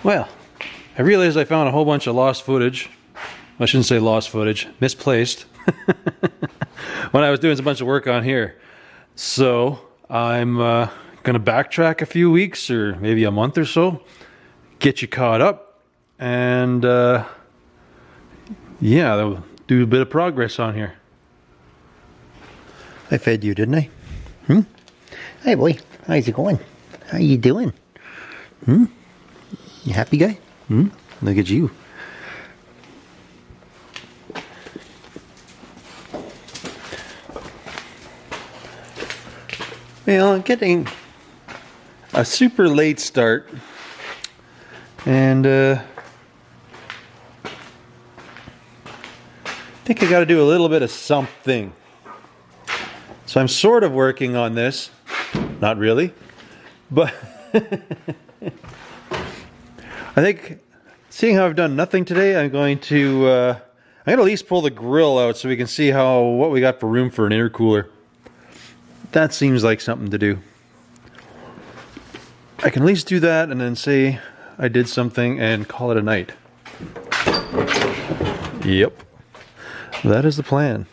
Well, I realized I found a whole bunch of lost footage. I shouldn't say lost footage, misplaced. When I was doing a bunch of work on here. So I'm gonna backtrack a few weeks or maybe a month or so, get you caught up, and yeah, they'll do a bit of progress on here. I fed you, didn't I? Hey boy, how's it going? How you doing? You happy guy? Look at you. Well, I'm getting a super late start, and I think I got to do a little bit of something. So I'm sort of working on this, not really, but I think, seeing how I've done nothing today, I'm going to at least pull the grill out so we can see what we got for room for an intercooler. That seems like something to do. I can at least do that and then say I did something and call it a night. Yep, that is the plan.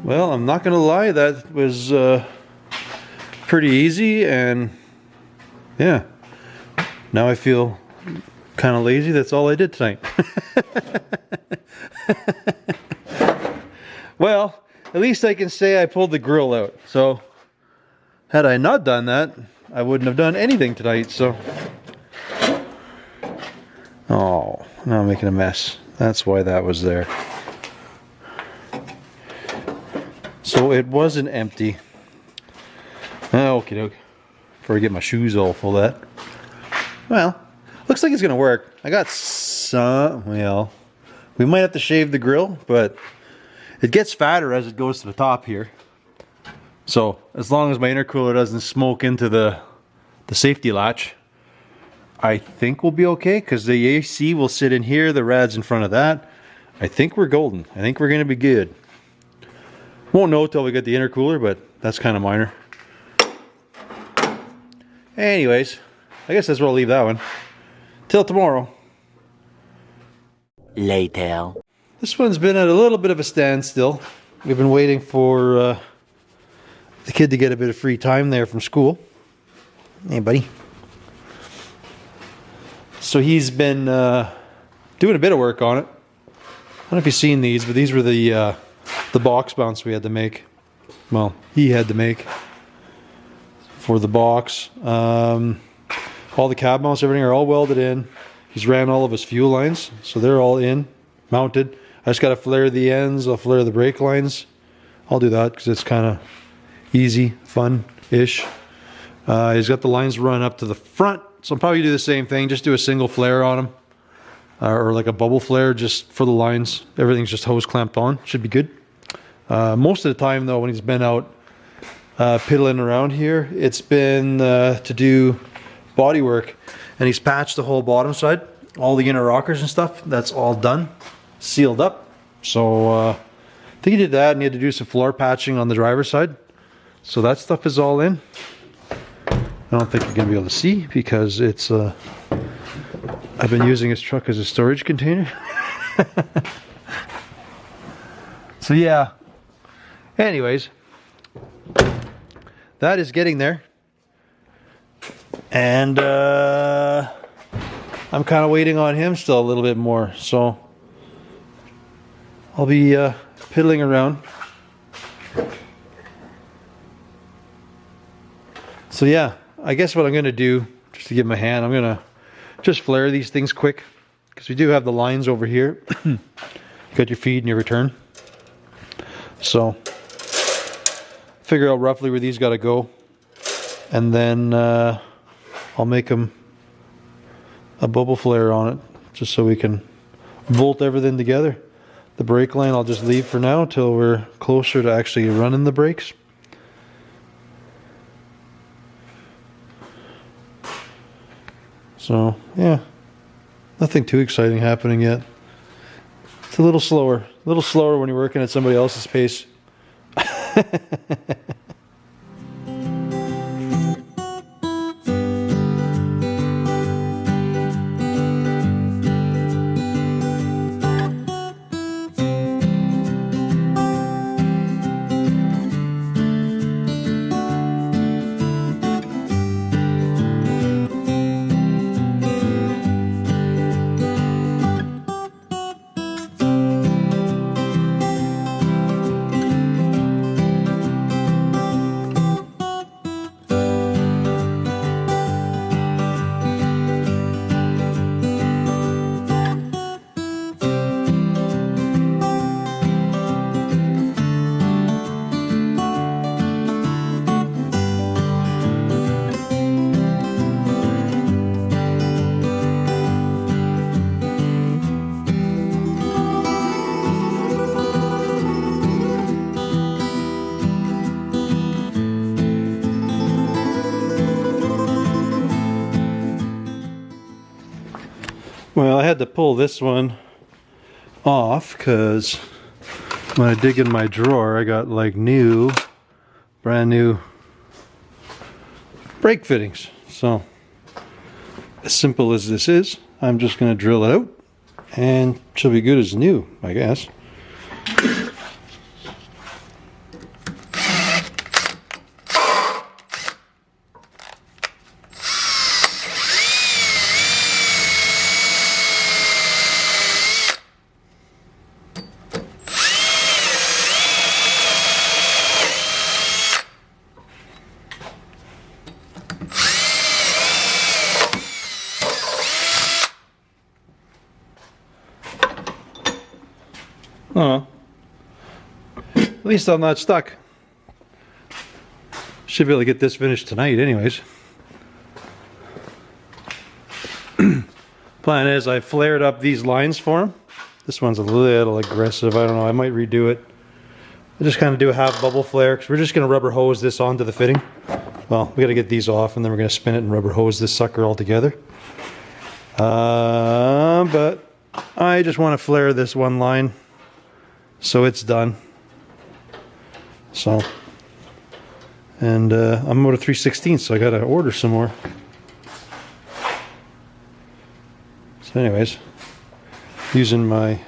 Well, I'm not gonna lie, that was pretty easy, and yeah, now I feel kind of lazy. That's all I did tonight. Well, at least I can say I pulled the grill out. So had I not done that, I wouldn't have done anything tonight. So, oh, now I'm making a mess. That's why that was there. So it wasn't empty. Okay, before I get my shoes all full of that. Well, looks like it's gonna work. I got some, well, we might have to shave the grill, but it gets fatter as it goes to the top here. So as long as my intercooler doesn't smoke into the safety latch, I think we'll be okay, because the AC will sit in here, the rad's in front of that. I think we're golden. I think we're gonna be good. Won't know till we get the intercooler, but that's kind of minor. Anyways, I guess that's where I'll leave that one. Till tomorrow. Later. This one's been at a little bit of a standstill. We've been waiting for the kid to get a bit of free time there from school. Hey, buddy. So he's been doing a bit of work on it. I don't know if you've seen these, but these were the box mounts we had to make. Well, he had to make for the box. All the cab mounts, everything are all welded in. He's ran all of his fuel lines, so they're all in, mounted. I just got to flare the ends. I'll flare the brake lines. I'll do that because it's kind of easy, fun-ish. He's got the lines run up to the front, so I'll probably do the same thing. Just do a single flare on them, or like a bubble flare just for the lines. Everything's just hose clamped on. Should be good. Most of the time though, when he's been out piddling around here, it's been to do body work, and he's patched the whole bottom side, all the inner rockers and stuff. That's all done, sealed up. So I think he did that, and he had to do some floor patching on the driver's side. So that stuff is all in. I don't think you're gonna be able to see because it's I've been using his truck as a storage container. So yeah, anyways, that is getting there, and I'm kind of waiting on him still a little bit more, so I'll be piddling around. So yeah, I guess what I'm going to do, just to give him a hand, I'm going to just flare these things quick, because we do have the lines over here. You got your feed and your return. So figure out roughly where these got to go, and then I'll make them a bubble flare on it, just so we can bolt everything together. The brake line I'll just leave for now till we're closer to actually running the brakes. So yeah, Nothing too exciting happening yet. It's a little slower when you're working at somebody else's pace. Well, I had to pull this one off because when I dig in my drawer, I got like brand new brake fittings. So, as simple as this is, I'm just going to drill it out and she'll be good as new, I guess. Oh, at least I'm not stuck. Should be able to get this finished tonight anyways. Plan is I flared up these lines for him. This one's a little aggressive. I don't know. I might redo it. I just kind of do a half bubble flare because we're just going to rubber hose this onto the fitting. Well, we got to get these off and then we're going to spin it and rubber hose this sucker all together. But I just want to flare this one line. So it's done. So, and I'm out of 3/16, so I gotta order some more. So anyways, using my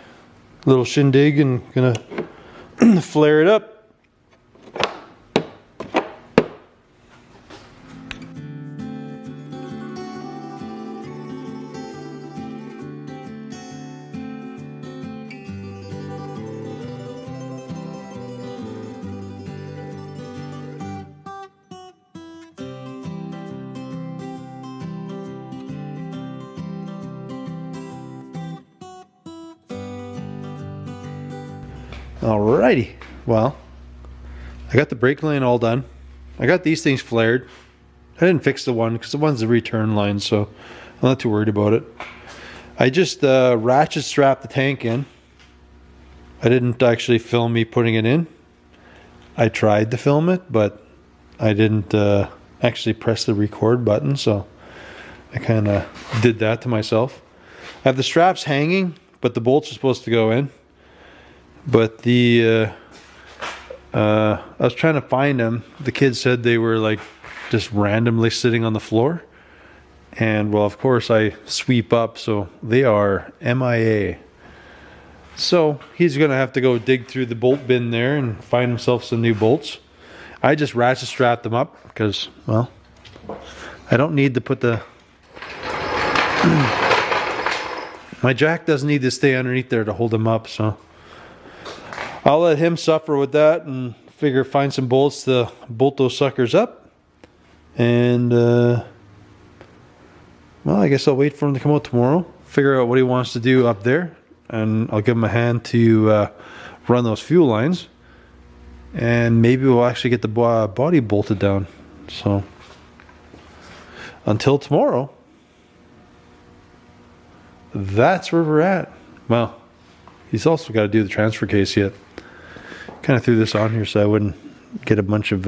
little shindig and gonna flare it up. Alrighty, well, I got the brake line all done. I got these things flared. I didn't fix the one because the one's the return line, so I'm not too worried about it. I just ratchet strapped the tank in. I didn't actually film me putting it in. I tried to film it, but I didn't actually press the record button, so I kind of did that to myself. I have the straps hanging, but the bolts are supposed to go in. But I was trying to find them. The kids said they were like just randomly sitting on the floor. And well, of course I sweep up, so they are MIA. So he's gonna have to go dig through the bolt bin there and find himself some new bolts. I just ratchet strapped them up because, well, I don't need to put the my jack doesn't need to stay underneath there to hold them up, so I'll let him suffer with that and find some bolts to bolt those suckers up. And well, I guess I'll wait for him to come out tomorrow, figure out what he wants to do up there, and I'll give him a hand to run those fuel lines, and maybe we'll actually get the body bolted down. So until tomorrow, that's where we're at. Well, he's also got to do the transfer case yet. Kind of threw this on here so I wouldn't get a bunch of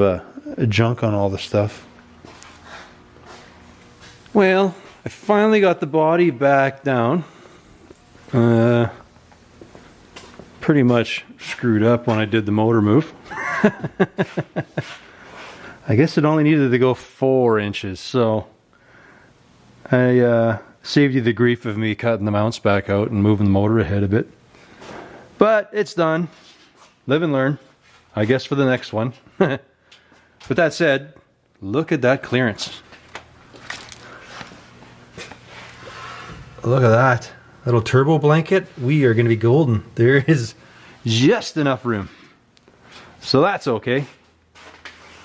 junk on all the stuff. Well, I finally got the body back down. Pretty much screwed up when I did the motor move. I guess it only needed to go 4 inches, so I saved you the grief of me cutting the mounts back out and moving the motor ahead a bit. But it's done. Live and learn, I guess, for the next one. With that said, look at that clearance. Look at that. Little turbo blanket. We are going to be golden. There is just enough room. So that's okay.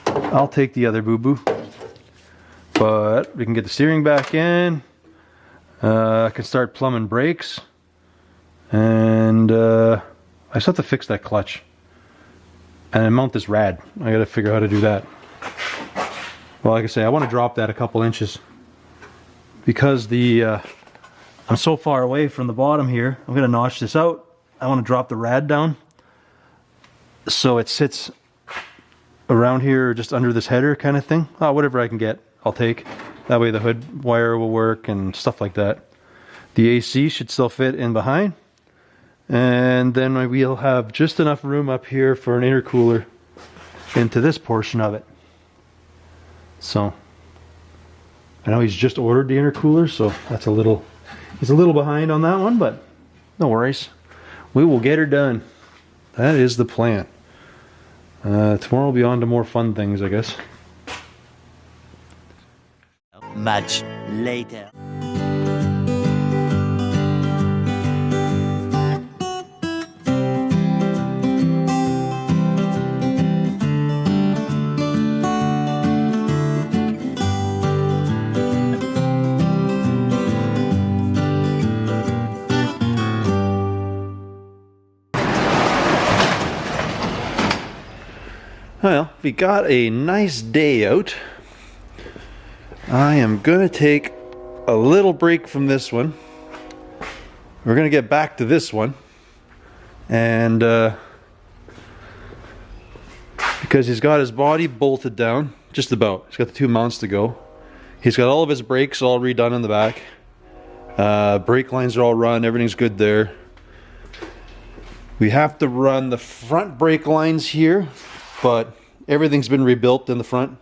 I'll take the other boo-boo. But we can get the steering back in. I can start plumbing brakes. And I just have to fix that clutch. And mount this rad. I got to figure out how to do that. Well, like I say, I want to drop that a couple inches. Because I'm so far away from the bottom here. I'm going to notch this out. I want to drop the rad down so it sits around here, just under this header kind of thing. Oh, whatever I can get, I'll take. That way the hood wire will work and stuff like that. The AC should still fit in behind. And then we'll have just enough room up here for an intercooler into this portion of it. So, I know he's just ordered the intercooler, so that's he's a little behind on that one, but no worries. We will get her done. That is the plan. Tomorrow we'll be on to more fun things, I guess. Much later. Well, we got a nice day out. I am gonna take a little break from this one. We're gonna get back to this one, and because he's got his body bolted down, just about. He's got the 2 mounts to go. He's got all of his brakes all redone in the back. Brake lines are all run. Everything's good there. We have to run the front brake lines here, but everything's been rebuilt in the front.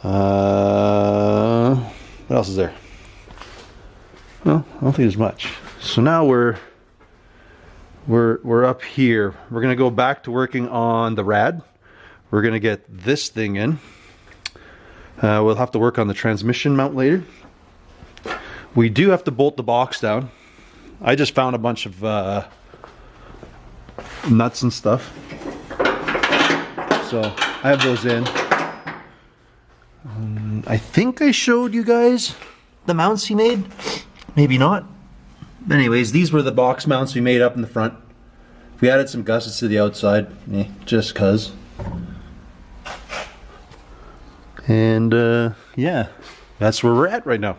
What else is there? Well, I don't think there's much. So now we're up here. We're gonna go back to working on the rad. We're gonna get this thing in. We'll have to work on the transmission mount later. We do have to bolt the box down. I just found a bunch of nuts and stuff. So I have those in. I think I showed you guys the mounts he made. Maybe not. But anyways, these were the box mounts we made up in the front. We added some gussets to the outside, just cuz. And yeah, that's where we're at right now.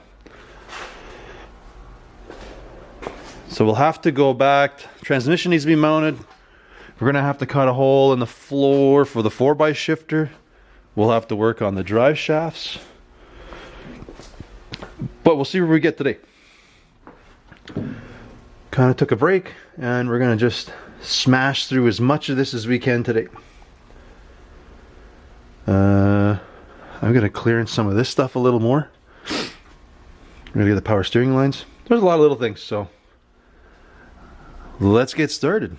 So we'll have to go back. Transmission needs to be mounted. We're gonna have to cut a hole in the floor for the 4x shifter. We'll have to work on the drive shafts. But we'll see where we get today. Kind of took a break, and we're gonna just smash through as much of this as we can today. I'm gonna clear in some of this stuff a little more. I'm gonna get the power steering lines. There's a lot of little things, so let's get started.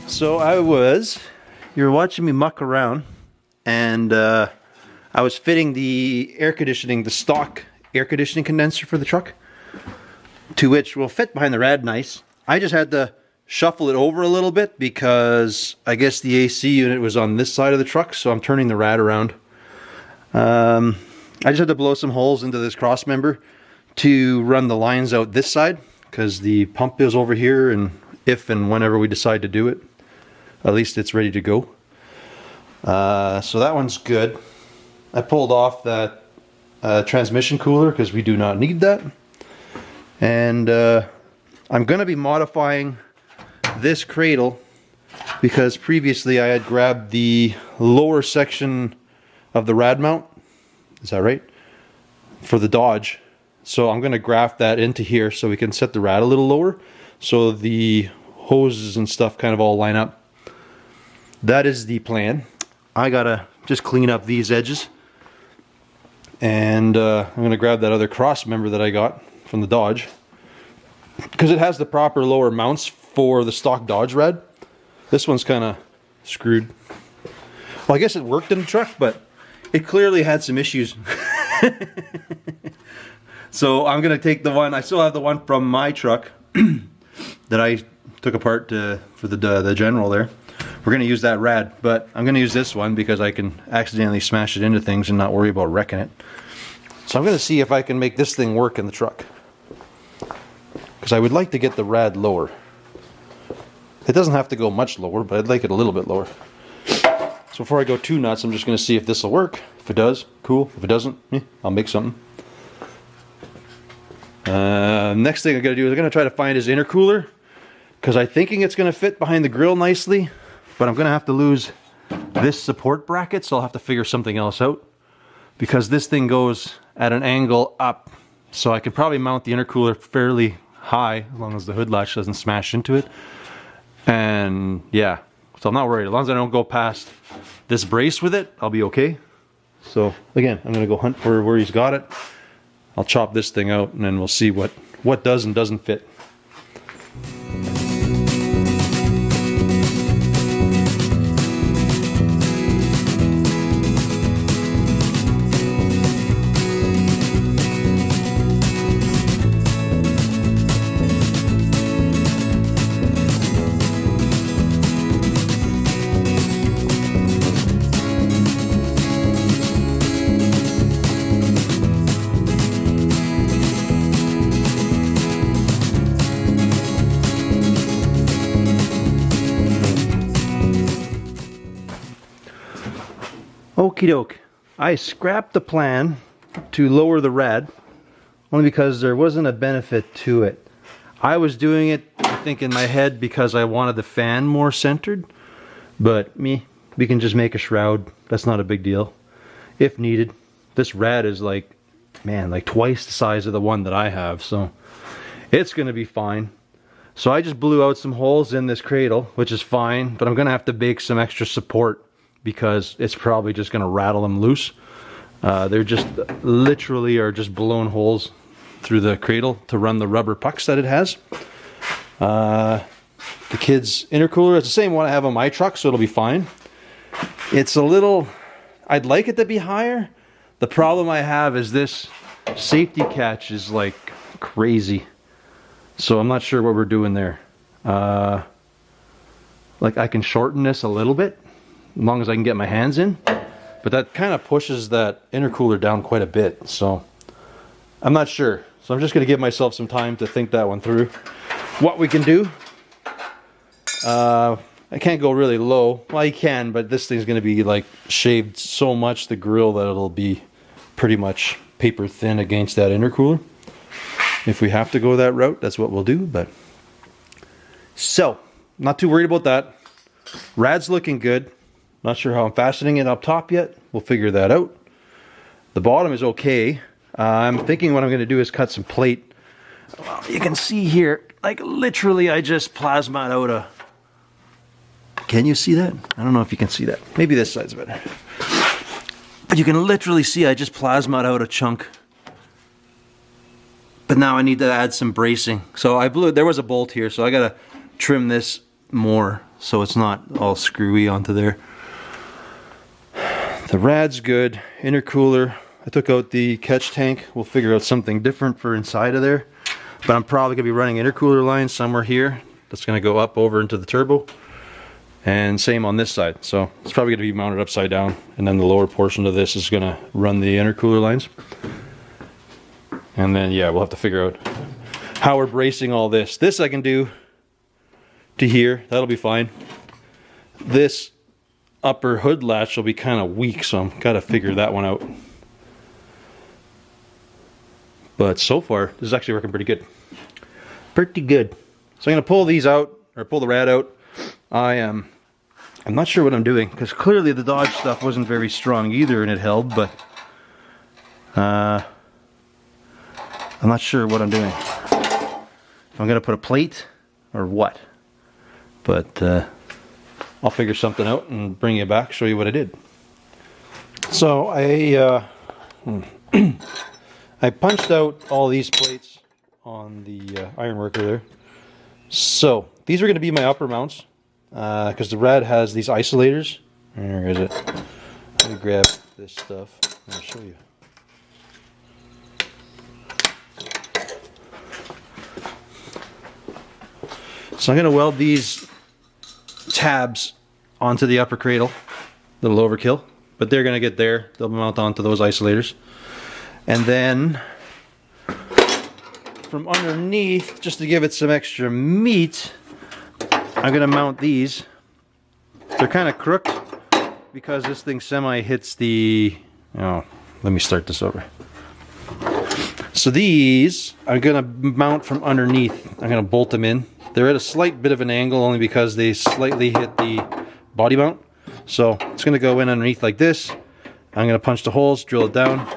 So you were watching me muck around, and I was fitting the air conditioning, the stock air conditioning condenser for the truck, to which will fit behind the rad nice. I just had to shuffle it over a little bit because I guess the AC unit was on this side of the truck, so I'm turning the rad around. I just had to blow some holes into this cross member to run the lines out this side because the pump is over here, and if and whenever we decide to do it, at least it's ready to go. So that one's good. I pulled off that transmission cooler because we do not need that. And I'm going to be modifying this cradle because previously I had grabbed the lower section of the rad mount. Is that right? For the Dodge. So I'm going to graft that into here so we can set the rad a little lower so the hoses and stuff kind of all line up. That is the plan. I gotta just clean up these edges, and I'm going to grab that other cross member that I got from the Dodge because it has the proper lower mounts for the stock Dodge rad. This one's kind of screwed. Well, I guess it worked in the truck, but it clearly had some issues. So I'm going to take the one, I still have the one from my truck that I took apart for the General there. We're going to use that rad, but I'm going to use this one because I can accidentally smash it into things and not worry about wrecking it. So I'm going to see if I can make this thing work in the truck, because I would like to get the rad lower. It doesn't have to go much lower, but I'd like it a little bit lower. So before I go too nuts, I'm just going to see if this will work. If it does, cool. If it doesn't, I'll make something. Next thing I'm going to do is I'm going to try to find his intercooler, because I'm thinking it's going to fit behind the grill nicely, but I'm going to have to lose this support bracket, so I'll have to figure something else out, because this thing goes at an angle up, so I can probably mount the intercooler fairly high as long as the hood latch doesn't smash into it. And yeah, so I'm not worried. As long as I don't go past this brace with it, I'll be okay. So again, I'm going to go hunt for where he's got it. I'll chop this thing out, and then we'll see what does and doesn't fit. Okie doke. I scrapped the plan to lower the rad only because there wasn't a benefit to it. I was doing it, I think, in my head because I wanted the fan more centered, but we can just make a shroud. That's not a big deal if needed. This rad is like twice the size of the one that I have, so it's gonna be fine. So I just blew out some holes in this cradle, which is fine, but I'm gonna have to bake some extra support because it's probably just going to rattle them loose. They're just literally are just blown holes through the cradle to run the rubber pucks that it has. The kid's intercooler, it's the same one I have on my truck, so it'll be fine. It's a little, I'd like it to be higher. The problem I have is this safety catch is like crazy. So I'm not sure what we're doing there. Like I can shorten this a little bit, as long as I can get my hands in, but that kind of pushes that intercooler down quite a bit, so I'm not sure. So I'm just going to give myself some time to think that one through. What we can do, I can't go really low. Well, you can, but this thing's going to be like shaved so much the grill that it'll be pretty much paper thin against that intercooler. If we have to go that route, that's what we'll do. But so, not too worried about that. Rad's looking good. Not sure how I'm fastening it up top yet. We'll figure that out. The bottom is okay. I'm thinking what I'm going to do is cut some plate. Well, you can see here, like literally I just plasmaed out a... Can you see that? I don't know if you can see that. Maybe this side's better. But you can literally see I just plasmaed out a chunk. But now I need to add some bracing. So there was a bolt here, so I got to trim this more so it's not all screwy onto there. The rad's good. Intercooler. I took out the catch tank. We'll figure out something different for inside of there. But I'm probably going to be running intercooler lines somewhere here. That's going to go up over into the turbo. And same on this side. So it's probably going to be mounted upside down. And then the lower portion of this is going to run the intercooler lines. And then, yeah, we'll have to figure out how we're bracing all this. This I can do to here. That'll be fine. This upper hood latch will be kind of weak, so I'm got to figure that one out. But so far, this is actually working pretty good. Pretty good. So I'm going to pull these out, or pull the rad out. I'm not sure what I'm doing, because clearly the Dodge stuff wasn't very strong either, and it held, but I'm not sure what I'm doing. If I'm going to put a plate, or what. But I'll figure something out and bring you back, show you what I did. So I punched out all these plates on the iron worker there. So these are going to be my upper mounts because the rad has these isolators. Where is it? Let me grab this stuff and I'll show you. So I'm going to weld these tabs onto the upper cradle. Little overkill, but they're going to get there. They'll mount onto those isolators. And then from underneath, just to give it some extra meat, I'm going to mount these. They're kind of crooked because this thing semi hits the... Oh, let me start this over. So these I'm going to mount from underneath. I'm going to bolt them in. They're at a slight bit of an angle only because they slightly hit the body mount. So it's going to go in underneath like this. I'm going to punch the holes, drill it down.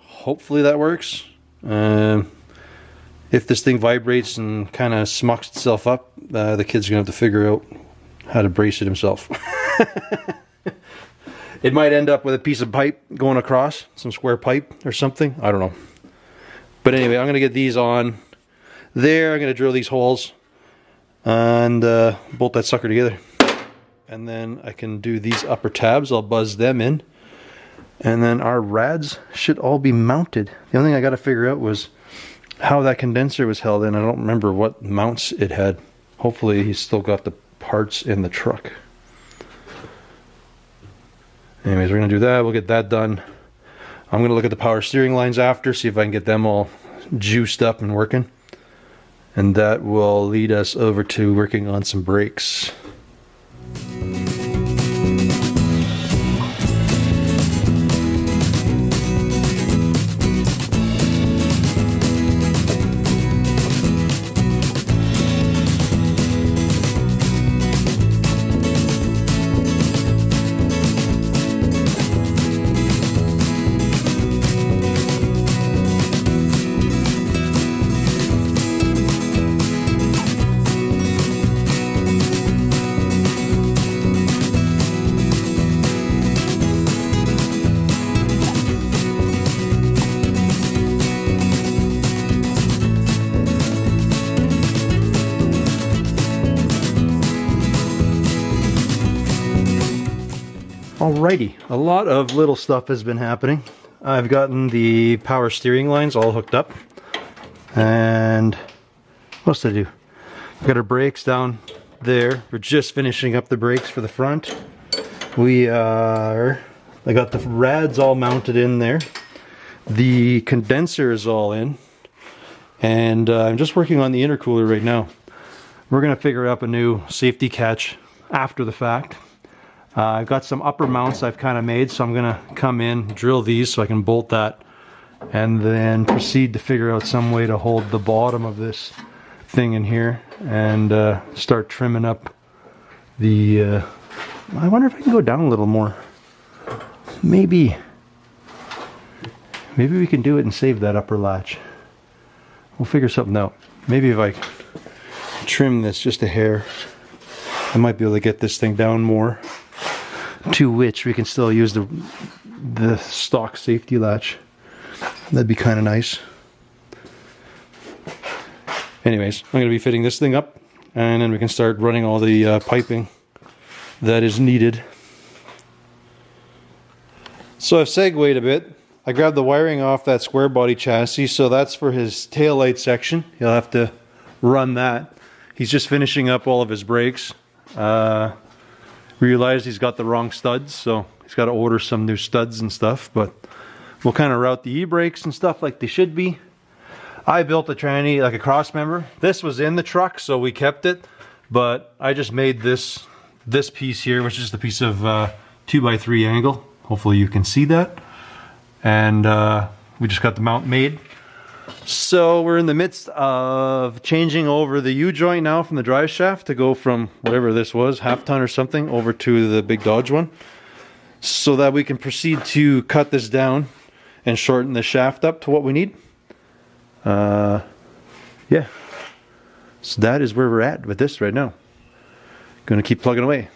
Hopefully that works. If this thing vibrates and kind of smucks itself up, the kid's going to have to figure out how to brace it himself. It might end up with a piece of pipe going across, some square pipe or something. I don't know. But anyway, I'm going to get these on there. I'm going to drill these holes and bolt that sucker together. And then I can do these upper tabs. I'll buzz them in. And then our rads should all be mounted. The only thing I got to figure out was how that condenser was held in. I don't remember what mounts it had. Hopefully he's still got the parts in the truck. Anyways, we're going to do that. We'll get that done. I'm going to look at the power steering lines after, see if I can get them all juiced up and working. And that will lead us over to working on some brakes. Alrighty, a lot of little stuff has been happening. I've gotten the power steering lines all hooked up. And what else did I do? We've got our brakes down there. We're just finishing up the brakes for the front. I got the rads all mounted in there. The condenser is all in. And I'm just working on the intercooler right now. We're going to figure out a new safety catch after the fact. I've got some upper mounts I've kind of made, so I'm going to come in, drill these so I can bolt that, and then proceed to figure out some way to hold the bottom of this thing in here and start trimming up the... I wonder if I can go down a little more. Maybe we can do it and save that upper latch. We'll figure something out. Maybe if I trim this just a hair, I might be able to get this thing down more. To which we can still use the stock safety latch. That'd be kind of nice. Anyways, I'm going to be fitting this thing up, and then we can start running all the piping that is needed. So I've segued a bit. I grabbed the wiring off that square body chassis, so that's for his taillight section. He'll have to run that. He's just finishing up all of his brakes. Realized he's got the wrong studs, so he's got to order some new studs and stuff, but will kind of route the e-brakes and stuff like they should be. I built a tranny, like a cross member. This was in the truck, so we kept it. But I just made this piece here, which is the piece of 2x3 angle. Hopefully you can see that. And we just got the mount made. So we're in the midst of changing over the U-joint now from the drive shaft to go from whatever this was, half ton or something, over to the big Dodge one. So that we can proceed to cut this down and shorten the shaft up to what we need. Yeah. So that is where we're at with this right now. Gonna keep plugging away.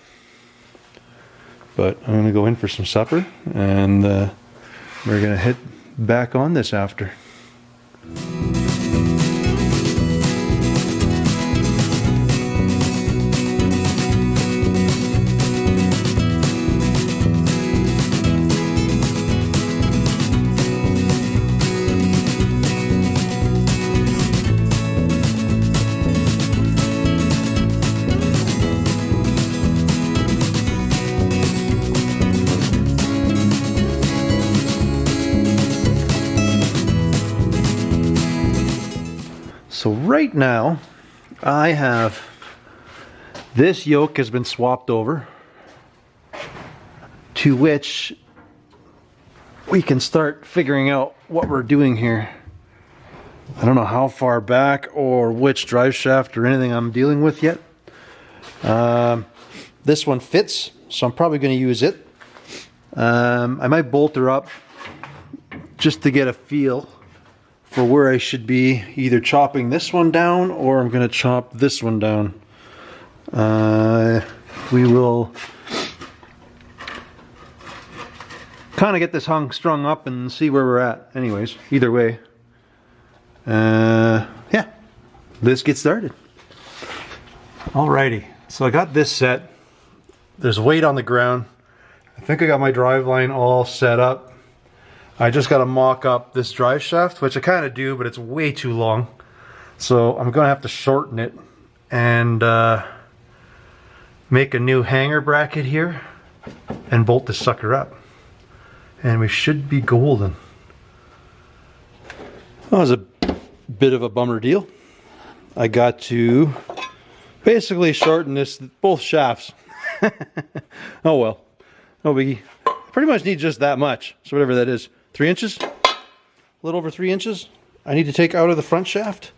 But I'm gonna go in for some supper and we're gonna hit back on this after. So right now, I have this yoke has been swapped over, to which we can start figuring out what we're doing here. I don't know how far back or which drive shaft or anything I'm dealing with yet. This one fits, so I'm probably going to use it. I might bolt her up just to get a feel for where I should be either chopping this one down or I'm going to chop this one down. We will kind of get this strung up and see where we're at. Anyways, either way. Yeah, let's get started. Alrighty, so I got this set. There's weight on the ground. I think I got my drive line all set up. I just got to mock up this drive shaft, which I kind of do, but it's way too long. So I'm going to have to shorten it and make a new hanger bracket here and bolt this sucker up. And we should be golden. That was a bit of a bummer deal. I got to basically shorten both shafts. Oh well, no biggie. Pretty much need just that much, so whatever that is. 3 inches? A little over 3 inches I need to take out of the front shaft.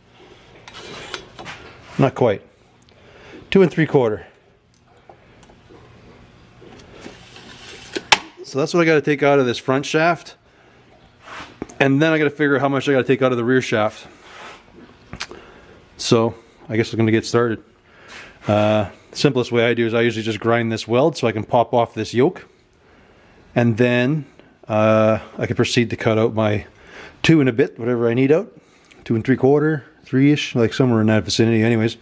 Not quite. 2 3/4. So that's what I got to take out of this front shaft. And then I got to figure out how much I got to take out of the rear shaft. So I guess we're going to get started. Simplest way I do is I usually just grind this weld so I can pop off this yoke. And then I can proceed to cut out my 2 and a bit, whatever I need out. 2 3/4, 3-ish, like somewhere in that vicinity anyways.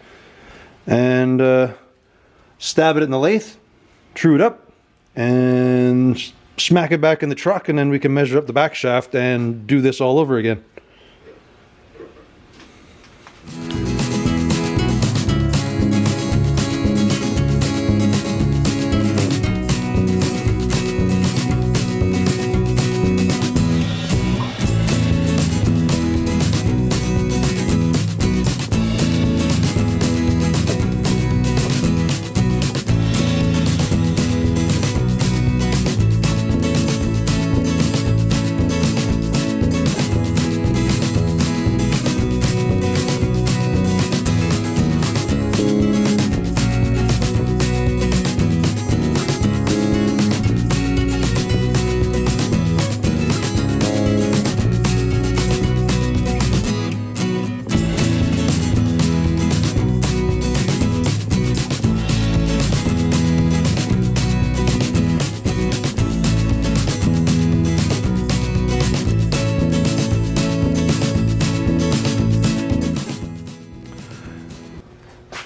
And stab it in the lathe, true it up, and smack it back in the truck, and then we can measure up the back shaft and do this all over again.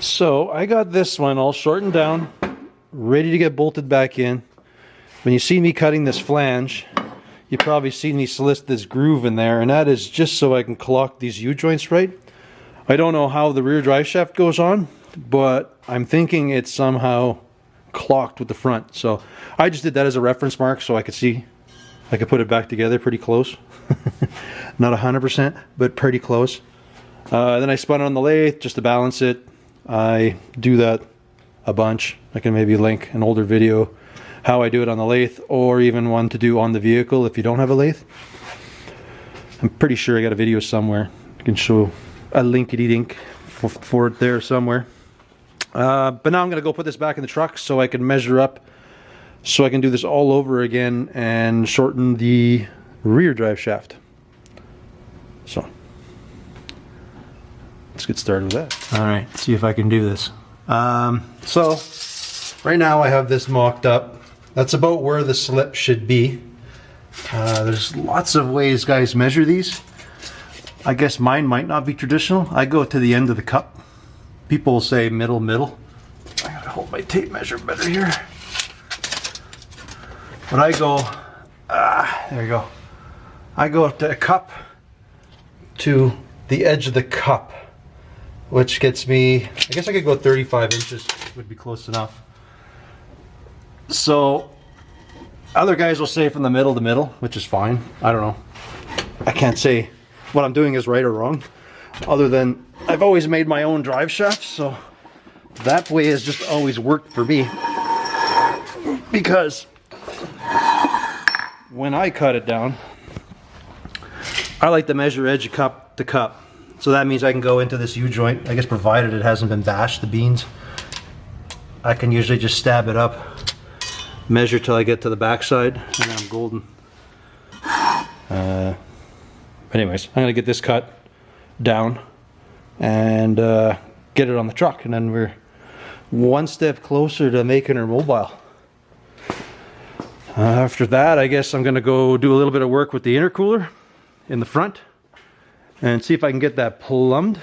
So I got this one all shortened down, ready to get bolted back in. When you see me cutting this flange, you probably see me slit this groove in there, and that is just so I can clock these U-joints right. I don't know how the rear drive shaft goes on, but I'm thinking it's somehow clocked with the front. So I just did that as a reference mark so I could see I could put it back together pretty close. Not 100%, but pretty close. Then I spun it on the lathe just to balance it. I do that a bunch. I can maybe link an older video how I do it on the lathe, or even one to do on the vehicle if you don't have a lathe. I'm pretty sure I got a video somewhere. I can show a linkity-dink for it there somewhere. But now I'm going to go put this back in the truck so I can measure up, so I can do this all over again and shorten the rear drive shaft. So let's get started with that. All right, see if I can do this. So right now I have this mocked up. That's about where the slip should be. There's lots of ways guys measure these. I guess mine might not be traditional. I go to the end of the cup. People will say middle. I gotta hold my tape measure better here. But I go, there you go. I go up to a cup to the edge of the cup, which gets me, I guess I could go 35 inches, would be close enough. So other guys will say from the middle to middle, which is fine. I don't know. I can't say what I'm doing is right or wrong, other than I've always made my own drive shafts, so that way has just always worked for me. Because when I cut it down, I like to measure edge of cup to cup. So that means I can go into this U-joint, I guess provided it hasn't been bashed, the beans. I can usually just stab it up, measure till I get to the backside, and then I'm golden. Anyways, I'm gonna get this cut down and get it on the truck, and then we're one step closer to making her mobile. After that, I guess I'm gonna go do a little bit of work with the intercooler in the front and see if I can get that plumbed.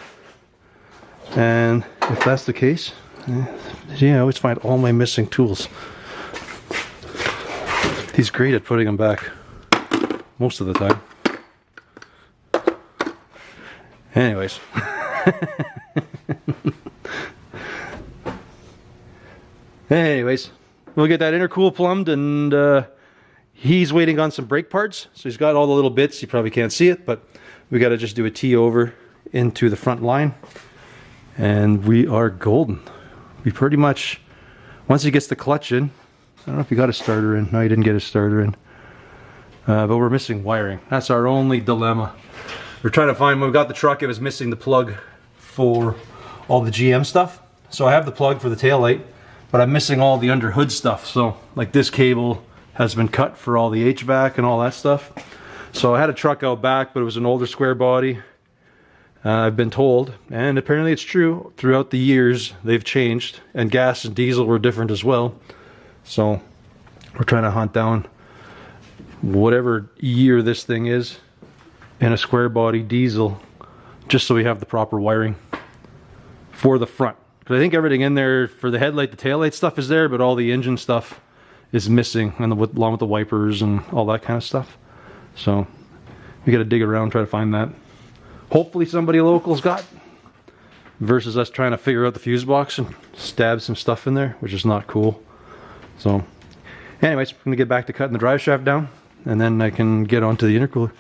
And if that's the case, yeah, I always find all my missing tools. He's great at putting them back most of the time. Anyways. Anyways, we'll get that intercool plumbed, and he's waiting on some brake parts. So he's got all the little bits. You probably can't see it, but we got to just do a T over into the front line, and we are golden. We pretty much, once he gets the clutch in, I don't know if he got a starter in. No, he didn't get a starter in. But we're missing wiring. That's our only dilemma. We're trying to find, when we got the truck, it was missing the plug for all the GM stuff. So I have the plug for the taillight, but I'm missing all the under hood stuff. So like this cable has been cut for all the HVAC and all that stuff. So I had a truck out back, but it was an older square body. I've been told, and apparently it's true, throughout the years they've changed, and gas and diesel were different as well. So we're trying to hunt down whatever year this thing is in a square body diesel, just so we have the proper wiring for the front. Because I think everything in there for the headlight, the taillight stuff is there, but all the engine stuff is missing, and along with the wipers and all that kind of stuff. So we got to dig around, try to find that. Hopefully somebody local's got, versus us trying to figure out the fuse box and stab some stuff in there, which is not cool. So anyways, I'm gonna get back to cutting the drive shaft down, and then I can get onto the intercooler.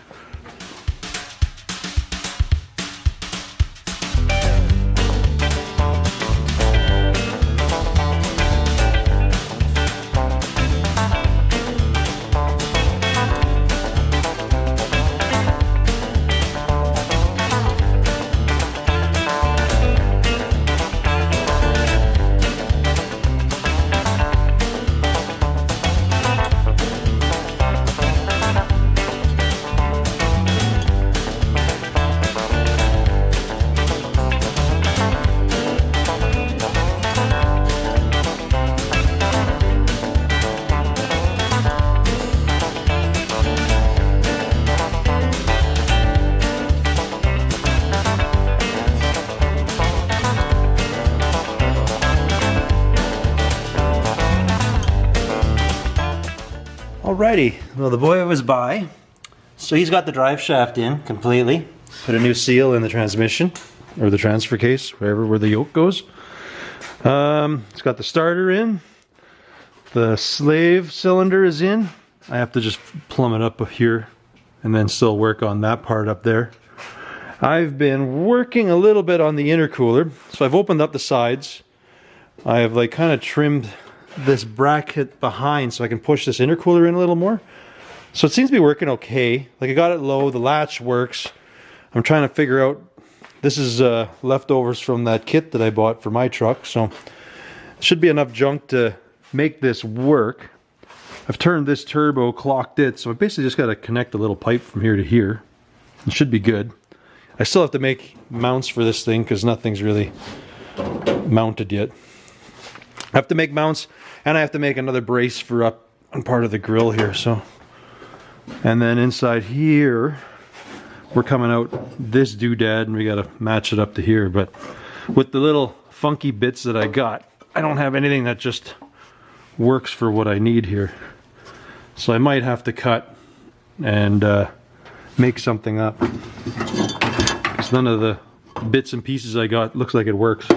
Alrighty, well the boy was by. So he's got the drive shaft in completely. Put a new seal in the transmission, or the transfer case, where the yoke goes. It's got the starter in. The slave cylinder is in. I have to just plumb it up here and then still work on that part up there. I've been working a little bit on the intercooler. So I've opened up the sides. I have like kind of trimmed this bracket behind so I can push this intercooler in a little more. So it seems to be working okay. Like I got it low, the latch works. I'm trying to figure out, this is leftovers from that kit that I bought for my truck. So it should be enough junk to make this work. I've turned this turbo, clocked it, so I basically just got to connect a little pipe from here to here. It should be good. I still have to make mounts for this thing because nothing's really mounted yet. I have to make mounts, and I have to make another brace for up on part of the grill here. So, and then inside here, we're coming out this doodad, and we got to match it up to here. But with the little funky bits that I got, I don't have anything that just works for what I need here. So I might have to cut and make something up. Because none of the bits and pieces I got looks like it works.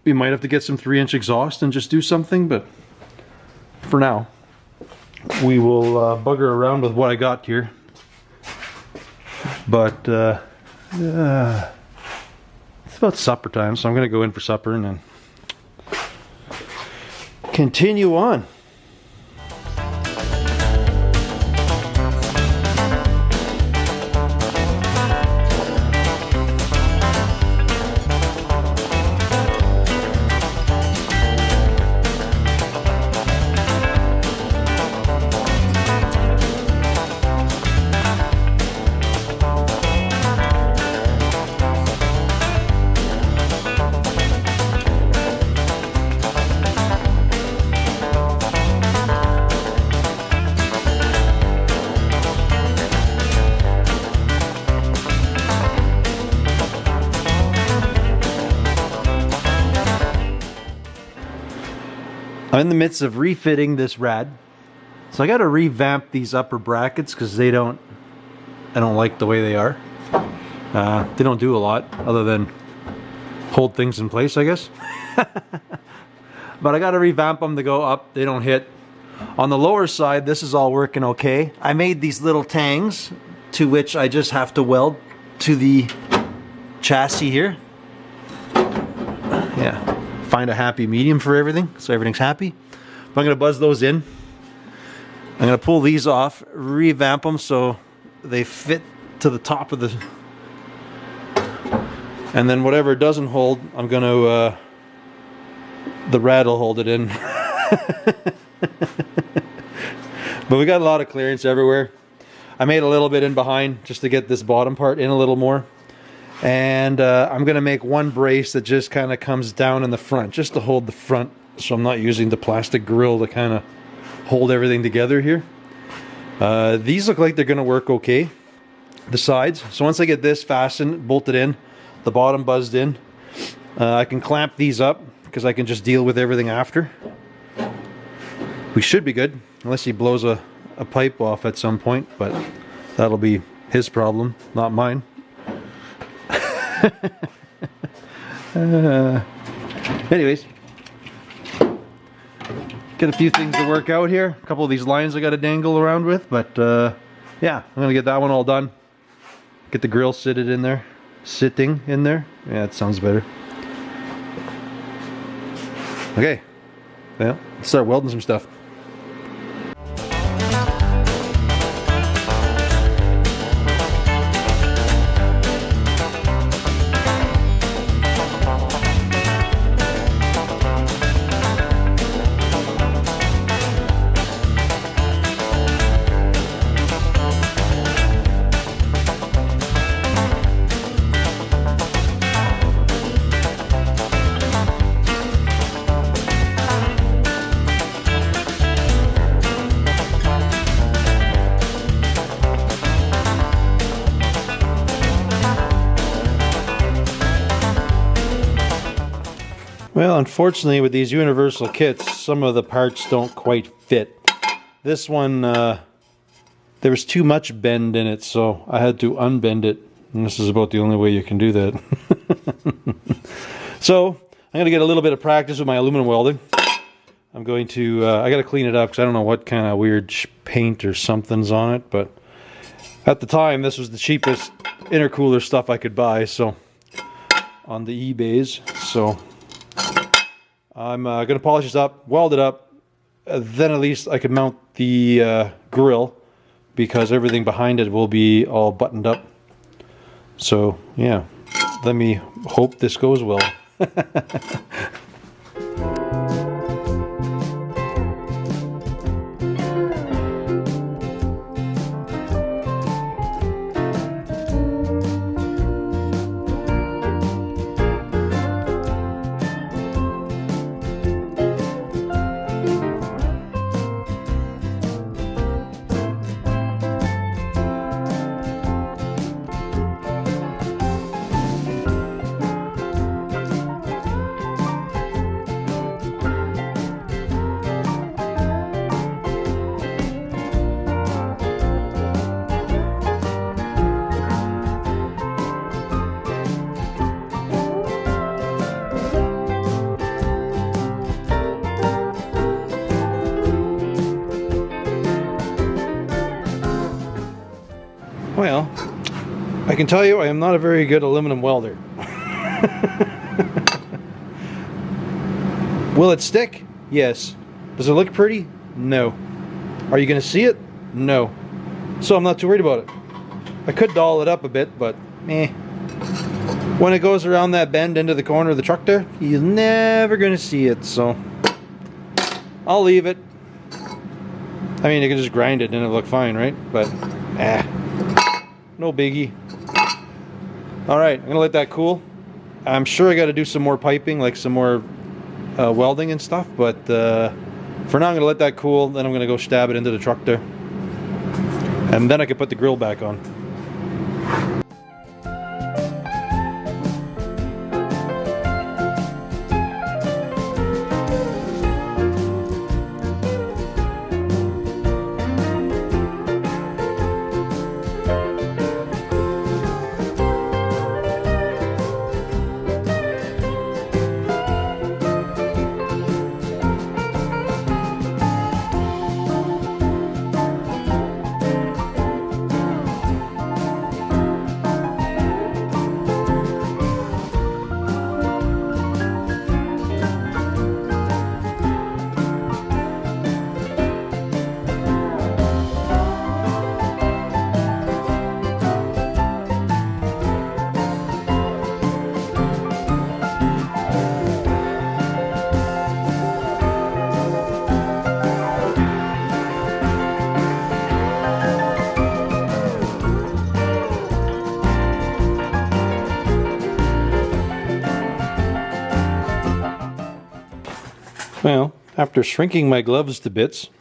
We might have to get some 3-inch exhaust and just do something, but for now, we will bugger around with what I got here. But it's about supper time, so I'm going to go in for supper and then continue on. I'm in the midst of refitting this rad. So I got to revamp these upper brackets because I don't like the way they are. They don't do a lot other than hold things in place, I guess. But I got to revamp them to go up. They don't hit. On the lower side, this is all working okay. I made these little tangs to which I just have to weld to the chassis here. Yeah. Find a happy medium for everything, so everything's happy. But I'm going to buzz those in. I'm going to pull these off, revamp them so they fit to the top of the... And then whatever doesn't hold, I'm going to... the rad will hold it in. But we got a lot of clearance everywhere. I made a little bit in behind just to get this bottom part in a little more. And I'm going to make one brace that just kind of comes down in the front, just to hold the front, so I'm not using the plastic grill to kind of hold everything together here. These look like they're going to work okay, the sides. So once I get this fastened, bolted in, the bottom buzzed in, I can clamp these up because I can just deal with everything after. We should be good, unless he blows a pipe off at some point, but that'll be his problem, not mine. Anyways, get a few things to work out here. A couple of these lines I got to dangle around with, but yeah, I'm gonna get that one all done. Get the grill sitting in there. Yeah, that sounds better. Okay, well, let's start welding some stuff. Well, unfortunately with these universal kits, some of the parts don't quite fit. This one, there was too much bend in it, so I had to unbend it. And this is about the only way you can do that. So, I'm going to get a little bit of practice with my aluminum welding. I'm going to, I got to clean it up because I don't know what kind of weird paint or something's on it, but at the time this was the cheapest intercooler stuff I could buy, so on the eBays. So I'm going to polish this up, weld it up, then at least I can mount the grill because everything behind it will be all buttoned up. So yeah, let me hope this goes well. Well, I can tell you I am not a very good aluminum welder. Will it stick? Yes. Does it look pretty? No. Are you going to see it? No. So I'm not too worried about it. I could doll it up a bit, but eh. When it goes around that bend into the corner of the truck there, you're never going to see it, so I'll leave it. I mean, you can just grind it and it'll look fine, right? But, no biggie. Alright, I'm going to let that cool. I'm sure I got to do some more piping, like some more welding and stuff, but for now I'm going to let that cool, then I'm going to go stab it into the truck there. And then I can put the grill back on. Well, after shrinking my gloves to bits,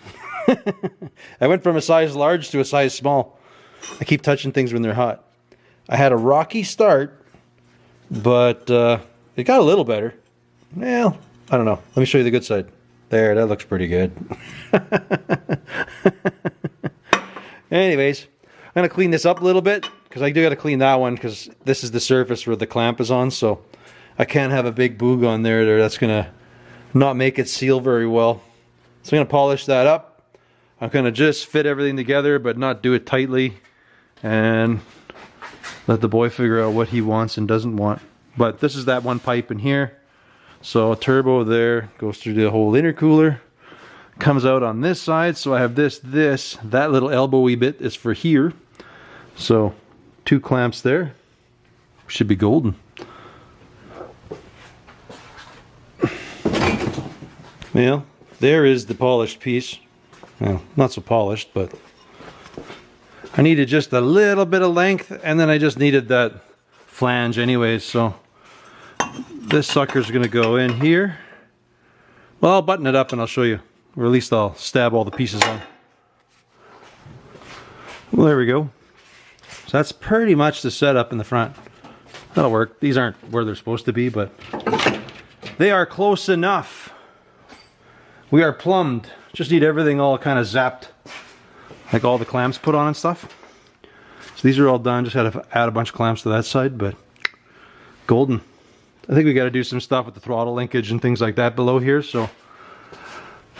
I went from a size large to a size small. I keep touching things when they're hot. I had a rocky start, but it got a little better. Well, I don't know. Let me show you the good side. There, that looks pretty good. Anyways, I'm going to clean this up a little bit, because I do got to clean that one, because this is the surface where the clamp is on, so I can't have a big boog on there that's going to not make it seal very well. So I'm going to polish that up. I'm going to just fit everything together, but not do it tightly, and let the boy figure out what he wants and doesn't want. But this is that one pipe in here. So a turbo there goes through the whole intercooler, comes out on this side. So I have this, that little elbowy bit is for here. So 2 clamps there. Should be golden. Well, there is the polished piece. Well, not so polished, but I needed just a little bit of length, and then I just needed that flange anyways, so this sucker's gonna go in here. Well, I'll button it up and I'll show you, or at least I'll stab all the pieces on. Well, there we go. So that's pretty much the setup in the front. That'll work. These aren't where they're supposed to be, but they are close enough. We are plumbed. Just need everything all kind of zapped, like all the clamps put on and stuff. So these are all done. Just had to add a bunch of clamps to that side, but golden. I think we got to do some stuff with the throttle linkage and things like that below here. So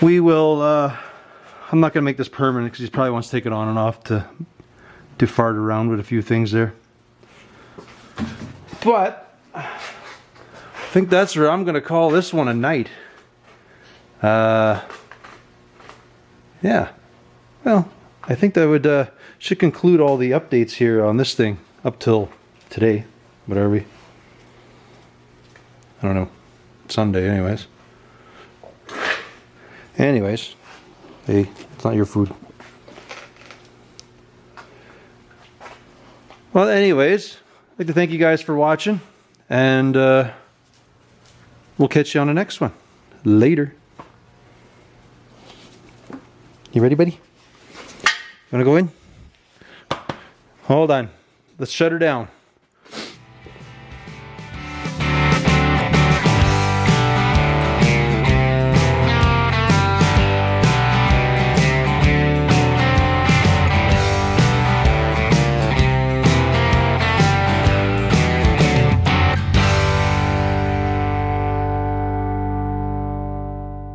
we will, I'm not going to make this permanent because he probably wants to take it on and off to fart around with a few things there. But I think that's where I'm going to call this one a night. Yeah. Well, I think that would should conclude all the updates here on this thing up till today. What are we? I don't know. Sunday, anyways. Anyways, hey, it's not your food. Well, anyways, I'd like to thank you guys for watching, and we'll catch you on the next one. Later. You ready, buddy? You want to go in? Hold on. Let's shut her down.